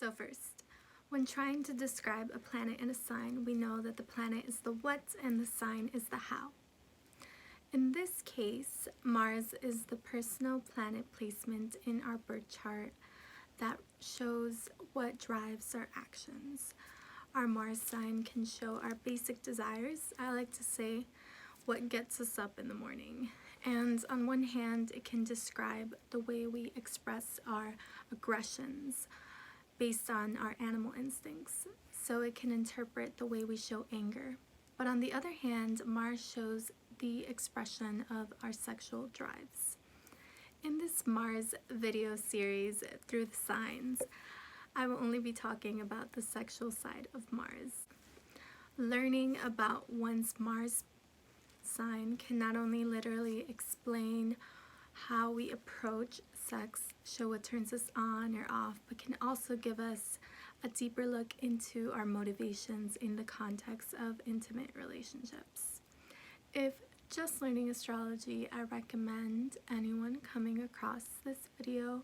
So first, when trying to describe a planet and a sign, we know that the planet is the what and the sign is the how. In this case, Mars is the personal planet placement in our birth chart that shows what drives our actions. Our Mars sign can show our basic desires. I like to say what gets us up in the morning. And on one hand, it can describe the way we express our aggressions based on our animal instincts. So it can interpret the way we show anger. But on the other hand, Mars shows the expression of our sexual drives. In this Mars video series, Through the Signs, I will only be talking about the sexual side of Mars. Learning about one's Mars sign can not only literally explain how we approach sex, show what turns us on or off, but can also give us a deeper look into our motivations in the context of intimate relationships. If just learning astrology, I recommend anyone coming across this video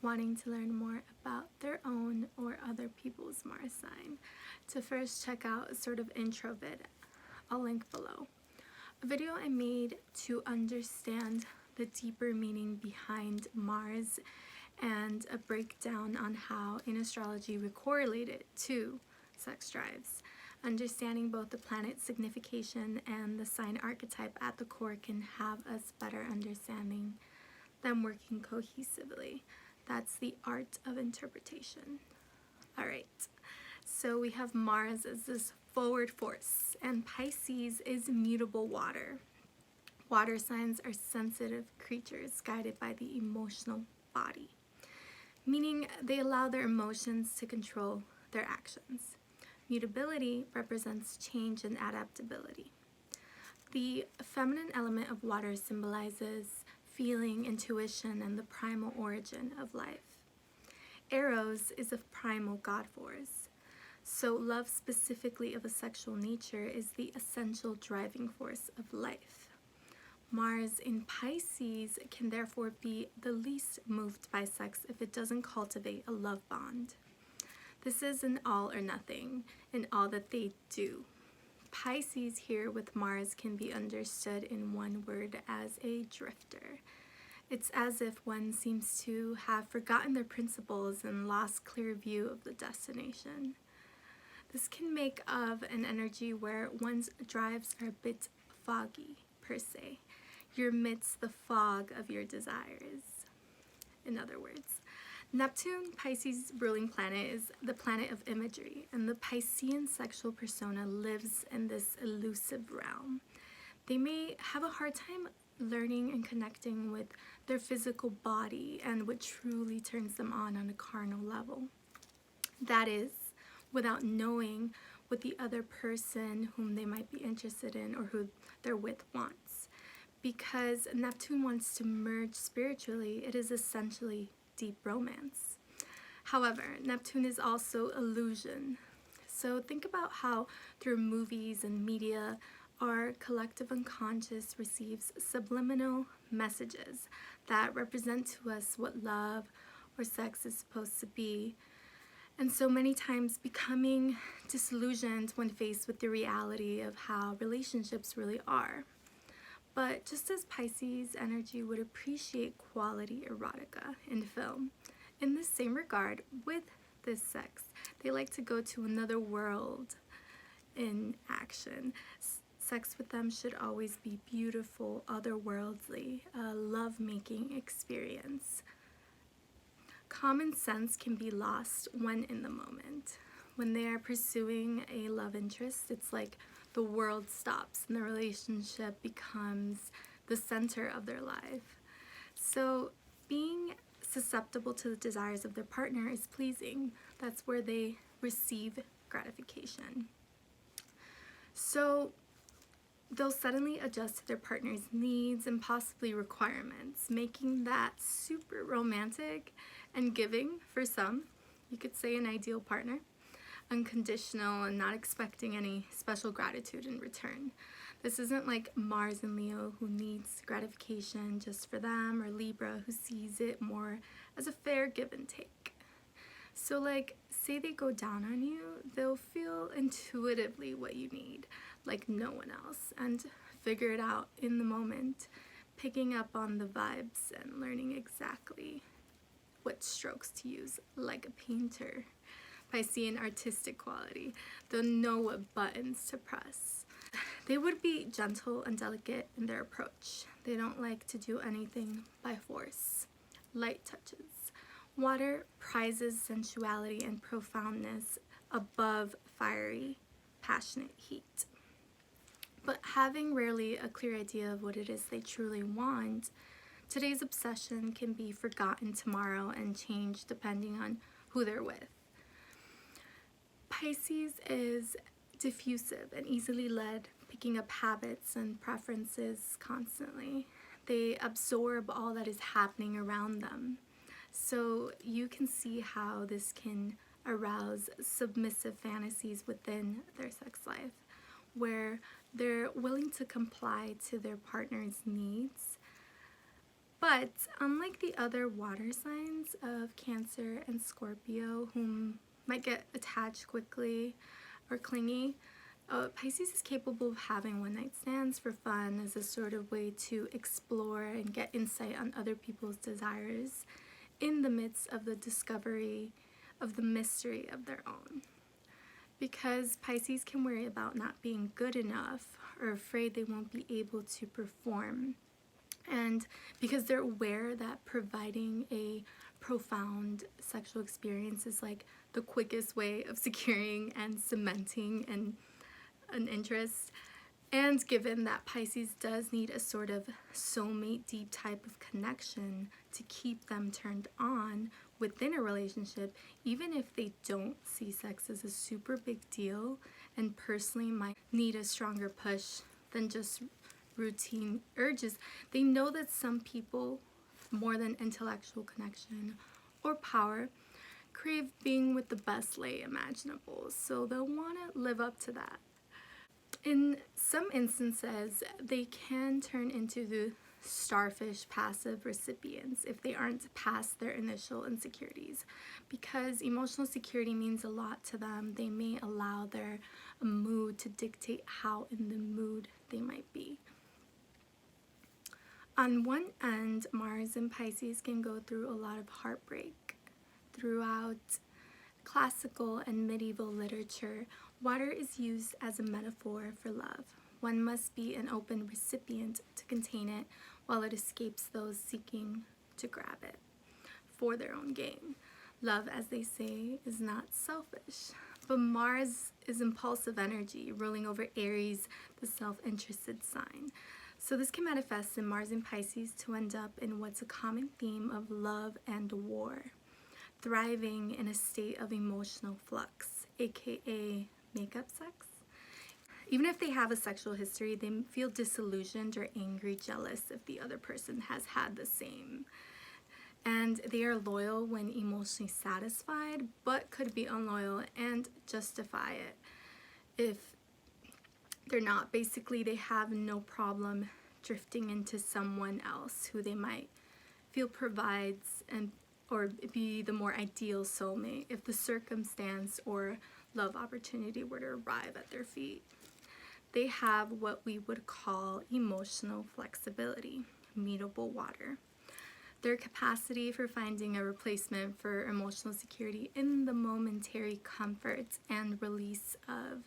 wanting to learn more about their own or other people's Mars sign to first check out a sort of intro vid. I'll link below. A video I made to understand the deeper meaning behind Mars and a breakdown on how in astrology we correlate it to sex drives. Understanding both the planet's signification and the sign archetype at the core can have us better understanding them working cohesively. That's the art of interpretation. Alright, so we have Mars as this forward force, and Pisces is mutable water. Water signs are sensitive creatures guided by the emotional body, meaning they allow their emotions to control their actions. Mutability represents change and adaptability. The feminine element of water symbolizes feeling, intuition, and the primal origin of life. Eros is a primal god force, so love specifically of a sexual nature is the essential driving force of life. Mars in Pisces can therefore be the least moved by sex if it doesn't cultivate a love bond. This is an all or nothing in all that they do. Pisces here with Mars can be understood in one word as a drifter. It's as if one seems to have forgotten their principles and lost clear view of the destination. This can make of an energy where one's drives are a bit foggy, per se. You're amidst the fog of your desires. In other words, Neptune, Pisces' ruling planet, is the planet of imagery, and the Piscean sexual persona lives in this elusive realm. They may have a hard time learning and connecting with their physical body and what truly turns them on a carnal level. That is, without knowing what the other person whom they might be interested in or who they're with wants. Because Neptune wants to merge spiritually, it is essentially deep romance. However, Neptune is also illusion. So think about how through movies and media, our collective unconscious receives subliminal messages that represent to us what love or sex is supposed to be. And so many times becoming disillusioned when faced with the reality of how relationships really are. But just as Pisces energy would appreciate quality erotica in film, in the same regard with this sex, they like to go to another world in action. Sex with them should always be beautiful, otherworldly, a love-making experience. Common sense can be lost when in the moment. When they are pursuing a love interest, it's like the world stops and the relationship becomes the center of their life. So being susceptible to the desires of their partner is pleasing. That's where they receive gratification. So they'll suddenly adjust to their partner's needs and possibly requirements, making that super romantic and giving for some. You could say an ideal partner. Unconditional and not expecting any special gratitude in return. This isn't like Mars and Leo who needs gratification just for them, or Libra who sees it more as a fair give and take. So like say they go down on you, they'll feel intuitively what you need, like no one else, and figure it out in the moment, picking up on the vibes and learning exactly what strokes to use, like a painter. Piscean artistic quality. They'll know what buttons to press. They would be gentle and delicate in their approach. They don't like to do anything by force. Light touches. Water prizes sensuality and profoundness above fiery, passionate heat. But having rarely a clear idea of what it is they truly want, today's obsession can be forgotten tomorrow and changed depending on who they're with. Pisces is diffusive and easily led, picking up habits and preferences constantly. They absorb all that is happening around them. So you can see how this can arouse submissive fantasies within their sex life, where they're willing to comply to their partner's needs. But unlike the other water signs of Cancer and Scorpio, whom might get attached quickly or clingy, Pisces is capable of having one-night stands for fun as a sort of way to explore and get insight on other people's desires in the midst of the discovery of the mystery of their own. Because Pisces can worry about not being good enough or afraid they won't be able to perform. And because they're aware that providing a profound sexual experience is like the quickest way of securing and cementing an interest, and given that Pisces does need a sort of soulmate deep type of connection to keep them turned on within a relationship, even if they don't see sex as a super big deal and personally might need a stronger push than just routine urges, they know that some people, more than intellectual connection or power, crave being with the best lay imaginable, so they'll want to live up to that. In some instances, they can turn into the starfish passive recipients if they aren't past their initial insecurities. Because emotional security means a lot to them, they may allow their mood to dictate how in the mood they might be. On one end, Mars and Pisces can go through a lot of heartbreak. Throughout classical and medieval literature, water is used as a metaphor for love. One must be an open recipient to contain it while it escapes those seeking to grab it for their own gain. Love, as they say, is not selfish. But Mars is impulsive energy, ruling over Aries, the self-interested sign. So this can manifest in Mars and Pisces to end up in what's a common theme of love and war, thriving in a state of emotional flux, aka makeup sex. Even if they have a sexual history, they feel disillusioned or angry, jealous if the other person has had the same. And they are loyal when emotionally satisfied, but could be unloyal and justify it if they're not. Basically, they have no problem drifting into someone else who they might feel provides and or be the more ideal soulmate if the circumstance or love opportunity were to arrive at their feet. They have what we would call emotional flexibility, mutable water. Their capacity for finding a replacement for emotional security in the momentary comfort and release of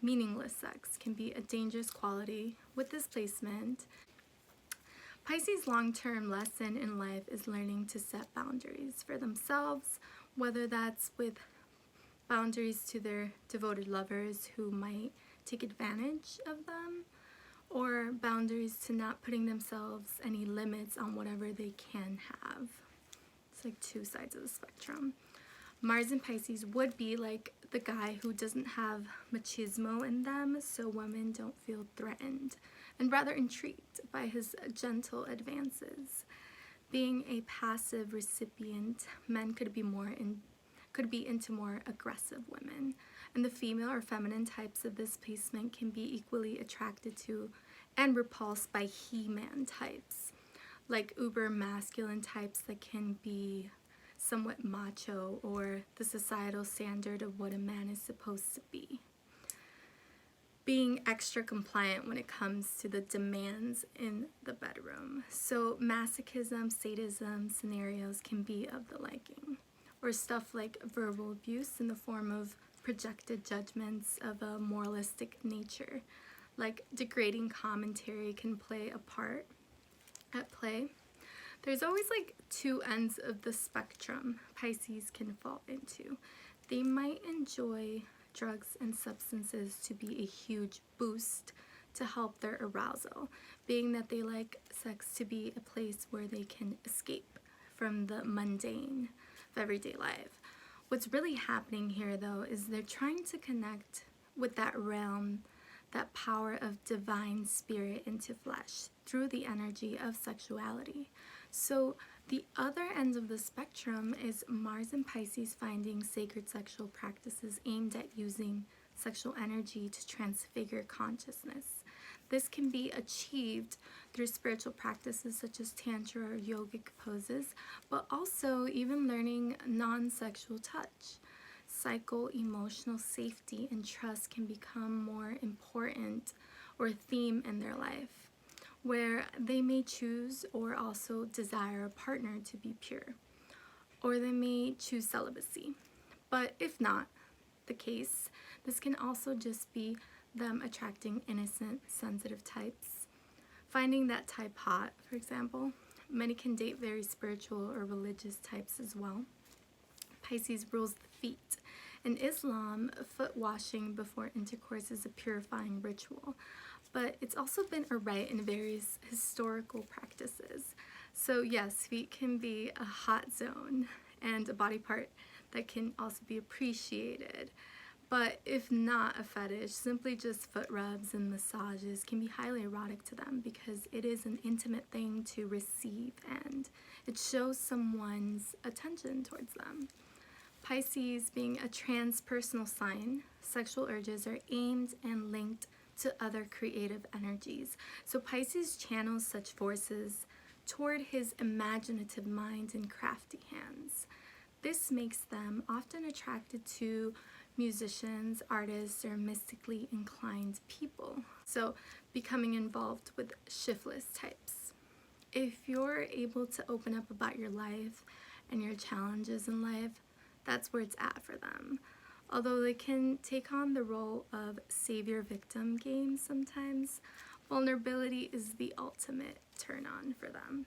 meaningless sex can be a dangerous quality with this placement. Pisces' long-term lesson in life is learning to set boundaries for themselves, whether that's with boundaries to their devoted lovers who might take advantage of them, or boundaries to not putting themselves any limits on whatever they can have. It's like two sides of the spectrum. Mars and Pisces would be like the guy who doesn't have machismo in them, so women don't feel threatened and rather intrigued by his gentle advances. Being a passive recipient, men could be into more aggressive women, and the female or feminine types of this placement can be equally attracted to and repulsed by he-man types, like uber masculine types that can be somewhat macho, or the societal standard of what a man is supposed to be. Being extra compliant when it comes to the demands in the bedroom. So masochism, sadism scenarios can be of the liking. Or stuff like verbal abuse in the form of projected judgments of a moralistic nature. Like degrading commentary can play a part at play. There's always like two ends of the spectrum Pisces can fall into. They might enjoy drugs and substances to be a huge boost to help their arousal, being that they like sex to be a place where they can escape from the mundane of everyday life. What's really happening here though is they're trying to connect with that realm, that power of divine spirit into flesh through the energy of sexuality. So the other end of the spectrum is Mars and Pisces finding sacred sexual practices aimed at using sexual energy to transfigure consciousness. This can be achieved through spiritual practices such as tantra or yogic poses, but also even learning non-sexual touch. Psycho-emotional safety and trust can become more important or a theme in their life, where they may choose or also desire a partner to be pure, or they may choose celibacy. But if not the case, this can also just be them attracting innocent, sensitive types. Finding that type hot, for example. Many can date very spiritual or religious types as well. Pisces rules the feet. In Islam, foot washing before intercourse is a purifying ritual, but it's also been a rite in various historical practices. So yes, feet can be a hot zone and a body part that can also be appreciated. But if not a fetish, simply just foot rubs and massages can be highly erotic to them because it is an intimate thing to receive and it shows someone's attention towards them. Pisces being a transpersonal sign, sexual urges are aimed and linked to other creative energies. So Pisces channels such forces toward his imaginative mind and crafty hands. This makes them often attracted to musicians, artists, or mystically inclined people. So becoming involved with shiftless types. If you're able to open up about your life and your challenges in life, that's where it's at for them. Although they can take on the role of savior-victim game sometimes, vulnerability is the ultimate turn-on for them.